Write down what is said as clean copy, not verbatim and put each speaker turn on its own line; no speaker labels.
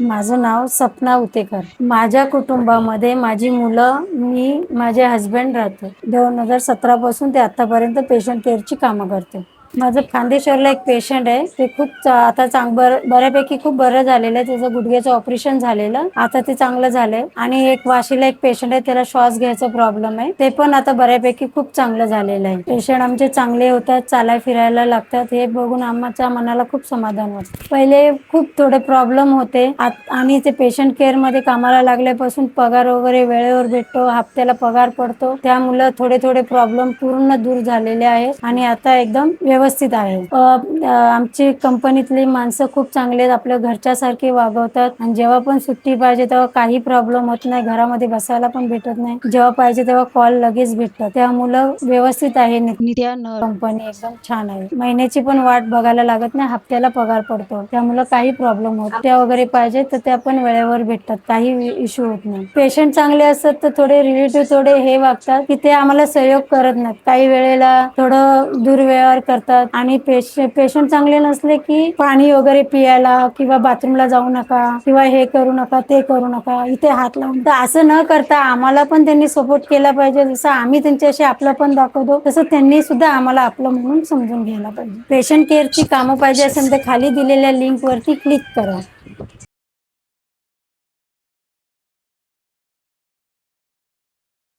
माझं नाव सपना उतेकर. माझ्या कुटुंबामध्ये माझी मुलं, मी, माझे हस्बंड राहतो. 2017 पासून ते आतापर्यंत पेशंट केअरची कामं करते. माझं खांदेश्वरला एक पेशंट आहे. ते खूप आता बऱ्यापैकी खूप बरं झालेलं आहे. त्याचं गुडघ्याचं ऑपरेशन झालेलं, आता ते चांगलं झालंय. आणि एक वाशीला एक पेशंट आहे, त्याला श्वास घ्यायचा प्रॉब्लेम आहे. ते पण आता बऱ्यापैकी खूप चांगलं झालेलं आहे. पेशंट आमचे चांगले होतात, चालाय फिरायला लागतात. हे बघून आमच्या मनाला खूप समाधान वाटतं. पहिले खूप थोडे प्रॉब्लेम होते आणि ते पेशंट केअर मध्ये कामाला लागल्यापासून पगार वगैरे वेळेवर भेटतो, हप्त्याला पगार पडतो. त्यामुळे थोडे थोडे प्रॉब्लेम पूर्ण दूर झालेले आहेत आणि आता एकदम व्यवस्थित आहे. आमची कंपनीतली माणसं खूप चांगले आहेत, आपल्या घरच्यासारखे वागवतात. आणि जेव्हा पण सुट्टी पाहिजे तेव्हा काही प्रॉब्लेम होत नाही, घरामध्ये बसायला पण भेटत नाही. जेव्हा पाहिजे तेव्हा कॉल लगेच भेटतात. त्यामुळे व्यवस्थित आहे. नित्या कंपनी एकदम छान आहे. महिन्याची पण वाट बघायला लागत नाही, हप्त्याला पगार पडतो. त्यामुळे काही प्रॉब्लेम होत त्या वगैरे पाहिजे तर त्या पण वेळेवर भेटतात, काही इश्यू होत नाही. पेशंट चांगले असतात तर थोडे रिलेटिव्ह थोडे हे वागतात की ते आम्हाला सहयोग करत नाहीत. काही वेळेला थोडं दुर्व्यवहार करतात आणि पेशंट चांगले नसले की पाणी वगैरे पियायला किंवा बाथरूमला जाऊ नका किंवा हे करू नका ते करू नका, इथे हात लावून, तर असं न करता आम्हाला पण त्यांनी सपोर्ट केला पाहिजे. जसं आम्ही त्यांच्याशी आपलं पण दाखवतो तसं त्यांनी सुद्धा आम्हाला आपलं म्हणून समजून घ्यायला पाहिजे. पेशंट केअरची कामं पाहिजे असेल तर खाली दिलेल्या लिंक वरती क्लिक करा.